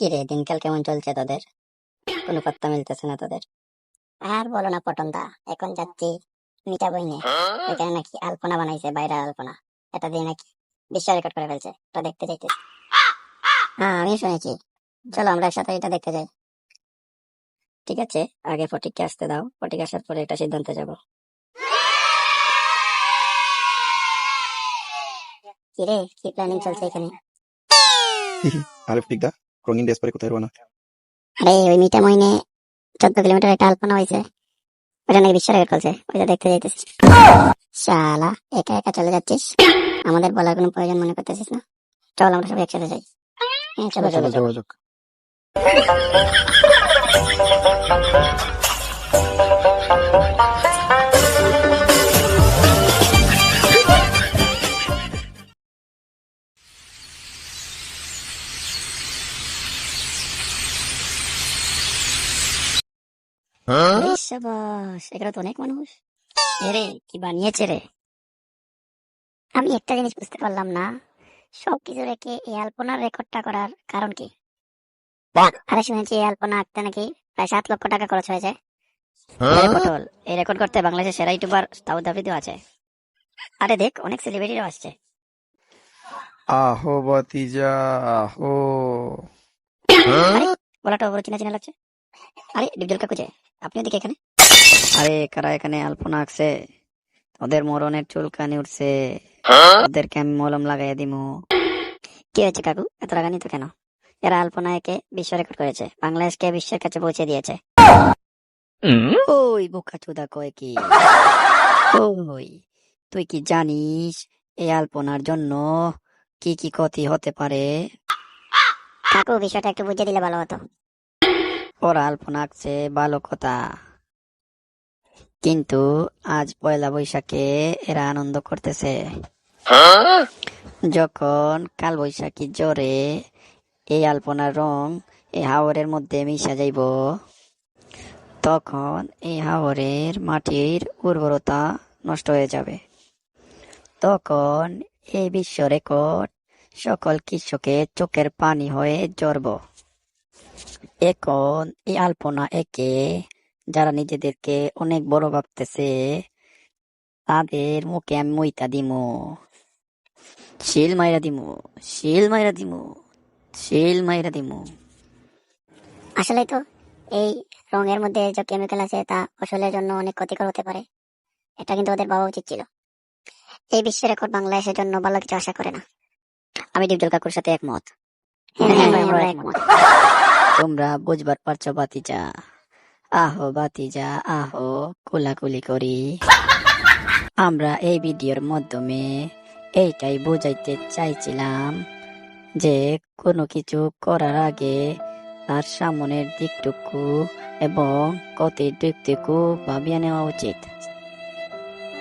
কি রে, দিনকাল কেমন চলছে তোদের? কোনো পাত্তা মিলতেছে না তোদের। আর বলো না পটনদা, এখন যাচ্ছি মিটা বইনে, ওইখানে নাকি আলপনা বানাইছে, ভাইরাল আলপনা। এটা দিয়ে নাকি বিশ্ব রেকর্ড করে ফেলছে, ওটা দেখতে চাইতেছি। হ্যাঁ, আমি শুনেছি। চলো আমরা একসাথে এটা দেখতে যাই। ঠিক আছে, আগে ফটিককে আসতে দাও, ফটিক আসার পরে একটা সিদ্ধান্তে যাব। কিরে, কি প্ল্যানিং চলছে এখানে? আরে ফটিক দা, রঙিন ড্রেস পরে কোথায় রওনা? আরে ওই মিটা মইনে 14 কিলোমিটার একটা আলপনা হয়েছে, ওটা নাকি বিশ্ব রেকর্ড করছে, ওইটা দেখতে যাইতেছি। শালা, একা একা চলে যাচ্ছিস, আমাদের বলার কোনো প্রয়োজন মনে করতেছিস না? চল আমরা সবাই একসাথে যাই। হ্যাঁ, চলো চলো চলো। যাওয়া যাক। আরে শাবাশ, এখানে তো অনেক মানুষ। এরে কি বানিয়েছে রে? আমি একটা জিনিস বুঝতে পারলাম না, সবকিছু রেখে এই আলপনার রেকর্ডটা করার কারণ কি? আরে শুনেছি এই আলপনা আঁকতে নাকি প্রায় 7 লক্ষ টাকা খরচ হয়েছে। আরে পটল, এই রেকর্ড করতে বাংলাদেশের সেরা ইউটিউবার দাউদ হাফিজও আছে। আরে দেখ, অনেক সেলিব্রিটিরাও আসছে। আহো বাতিজা, আহো। আরে গলাটা বড় চিনা চিনা লাগছে। আরে ডিপজল কাকু যে, আপনি ওদিকে এখানে? আরে কারা এখানে আলপনা আঁকছে? ওদের মরণের চুলকানি উঠছে, ওদেরকে আমি মলম লাগাই দিমু। কি হয়েছে কাকু, এত রাগানি তো কেন? এরা আলপনা একে বিশ্ব রেকর্ড করেছে, বাংলাদেশকে বিশ্বের কাছে পৌঁছে দিয়েছে। ওই বোকা চোদা কয় কি? ওই, তুই কি জানিস এই আলপনার জন্য কি কি ক্ষতি হতে পারে? কাকু, বিষয়টা একটু বুঝিয়ে দিলে ভালো হতো। ওরা আলপনা আঁকছে ভালো কথা, কিন্তু আজ পয়লা বৈশাখে এরা আনন্দ করতেছে। যখন কাল বৈশাখী জ্বরে এই আলপনার রং এই হাওরের মধ্যে মিশা যাইব, তখন এই হাওরের মাটির উর্বরতা নষ্ট হয়ে যাবে। তখন এই বিশ্ব রেকর্ড সকল কৃষকের চোখের পানি হয়ে ঝরব। এখন এই আলপনা একে যারা নিজেদেরকে অনেক বড় ভাবতেছে, তাদের মুখে আমি মইতা দিমু, শিল মাইরা দিমু, শিল মাইরা দিমু, শিল মাইরা দিমু। আসলে তো এই রঙের মধ্যে যে কেমিক্যাল আছে তা ফসলের জন্য অনেক ক্ষতিকর হতে পারে। এটা কিন্তু ওদের ভাবা উচিত ছিল। এই বিশ্ব রেকর্ড বাংলাদেশের জন্য ভালো কিছু আশা করে না। আমি ডিপজল কাকুর সাথে একমত। হ্যাঁ, আমরা একমত। তোমরা বুঝবার পারছো বাতিজা? আহো বাতিজা, আহো কোলাকুলি করি। আমরা এই ভিডিওর মাধ্যমে এইটাই বোঝাইতে চাইছিলাম যে কোনো কিছু করার আগে তার সামনের দিকটুকু এবং ক্ষতির দিকটুকু ভাবিয়ে নেওয়া উচিত।